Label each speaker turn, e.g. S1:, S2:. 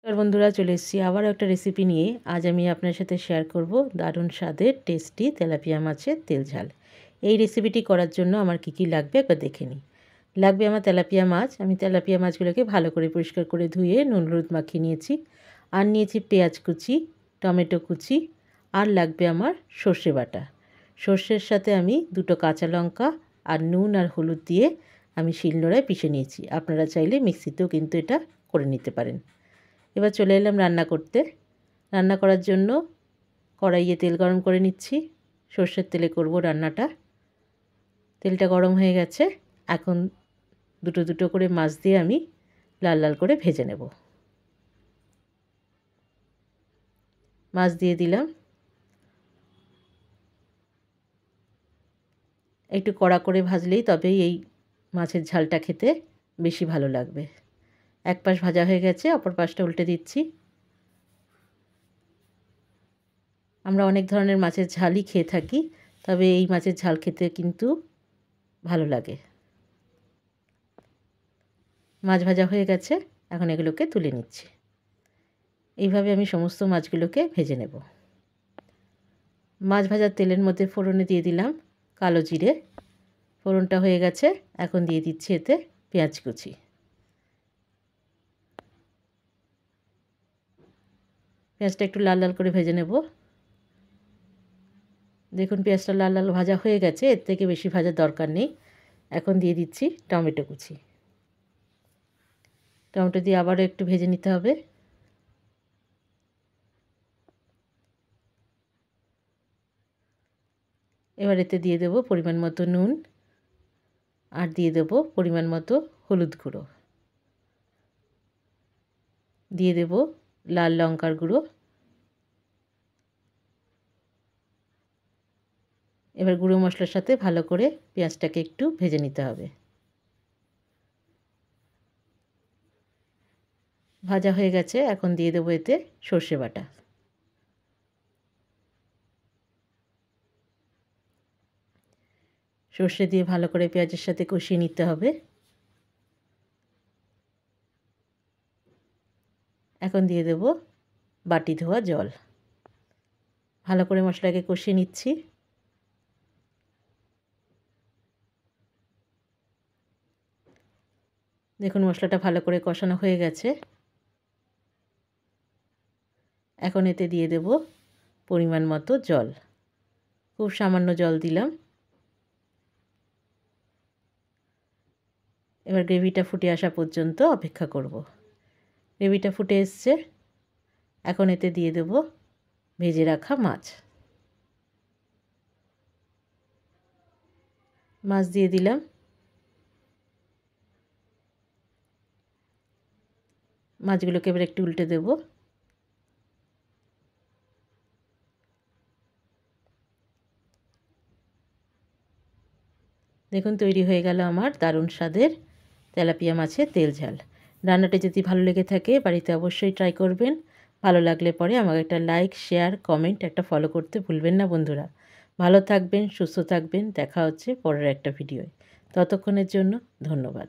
S1: আর বন্ধুরা, চলে এসেছি আবারও একটা রেসিপি নিয়ে। আজ আমি আপনার সাথে শেয়ার করব দারুণ স্বাদের টেস্টি তেলাপিয়া মাছের তেল ঝাল। এই রেসিপিটি করার জন্য আমার কি কি লাগবে একবার দেখে নিই। লাগবে আমার তেলাপিয়া মাছ। আমি তেলাপিয়া মাছগুলোকে ভালো করে পরিষ্কার করে ধুয়ে নুন হলুদ মাখিয়ে নিয়েছি। আর নিয়েছি পেঁয়াজ কুচি, টমেটো কুচি, আর লাগবে আমার সর্ষে বাটা। সর্ষের সাথে আমি 2টো কাঁচা লঙ্কা আর নুন আর হলুদ দিয়ে আমি শিলনোড়ায় পিষে নিয়েছি। আপনারা চাইলে মিক্সিতেও কিন্তু এটা করে নিতে পারেন। এবার চলে এলাম রান্না করতে। রান্না করার জন্য কড়াইয়ে তেল গরম করে নিচ্ছি। সর্ষের তেলে করব রান্নাটা। তেলটা গরম হয়ে গেছে। এখন দুটো দুটো করে মাছ দিয়ে আমি লাল লাল করে ভেজে নেব। মাছ দিয়ে দিলাম। একটু কড়া করে ভাজলেই তবেই এই মাছের ঝালটা খেতে বেশি ভালো লাগবে। এক পাশ ভাজা হয়ে গেছে, অপর পাশটা উল্টে দিচ্ছি। আমরা অনেক ধরনের মাছের ঝালই খেয়ে থাকি, তবে এই মাছের ঝাল খেতে কিন্তু ভালো লাগে। মাছ ভাজা হয়ে গেছে, এখন এগুলোকে তুলে নিচ্ছি। এইভাবে আমি সমস্ত মাছগুলোকে ভেজে নেব। মাছ ভাজার তেলের মধ্যে ফোড়নে দিয়ে দিলাম কালো জিরে। ফোড়নটা হয়ে গেছে, এখন দিয়ে দিচ্ছি এতে পেঁয়াজ কুচি। পেঁয়াজটা একটু লাল লাল করে ভেজে নেব। দেখুন পেঁয়াজটা লাল লাল ভাজা হয়ে গেছে, এর থেকে বেশি ভাজার দরকার নেই। এখন দিয়ে দিচ্ছি টমেটো কুচি। টমেটো দিয়ে আবারও একটু ভেজে নিতে হবে। এবার এতে দিয়ে দেব পরিমাণ মতো নুন, আর দিয়ে দেব পরিমাণ মতো হলুদ গুঁড়ো, দিয়ে দেব লাল লঙ্কার গুঁড়ো। এবার গুঁড়ো মশলার সাথে ভালো করে পেঁয়াজটাকে একটু ভেজে নিতে হবে। ভাজা হয়ে গেছে, এখন দিয়ে দেবো এতে সর্ষে বাটা। সর্ষে দিয়ে ভালো করে পেঁয়াজের সাথে কষিয়ে নিতে হবে। এখন দিয়ে দেব বাটি ধোয়া জল। ভালো করে মশলাকে কষিয়ে নিচ্ছি। দেখুন মশলাটা ভালো করে কষানো হয়ে গেছে। এখন এতে দিয়ে দেব পরিমাণ মতো জল। খুব সামান্য জল দিলাম। এবার গ্রেভিটা ফুটে আসা পর্যন্ত অপেক্ষা করব। গ্রেভিটা ফুটে এসছে, এখন এতে দিয়ে দেব ভেজে রাখা মাছ। মাছ দিয়ে দিলাম। মাছগুলোকে এবার একটু উল্টে দেব। দেখুন তৈরি হয়ে গেল আমার দারুণ স্বাদের তেলাপিয়া মাছের তেল ঝাল। রান্নাটা যদি ভালো লেগে থাকে বাড়িতে অবশ্যই ট্রাই করবেন। ভালো লাগলে পরে আমাকে একটা লাইক, শেয়ার, কমেন্ট, একটা ফলো করতে ভুলবেন না বন্ধুরা। ভালো থাকবেন, সুস্থ থাকবেন। দেখা হচ্ছে পরের একটা ভিডিওয়। ততক্ষণের জন্য ধন্যবাদ।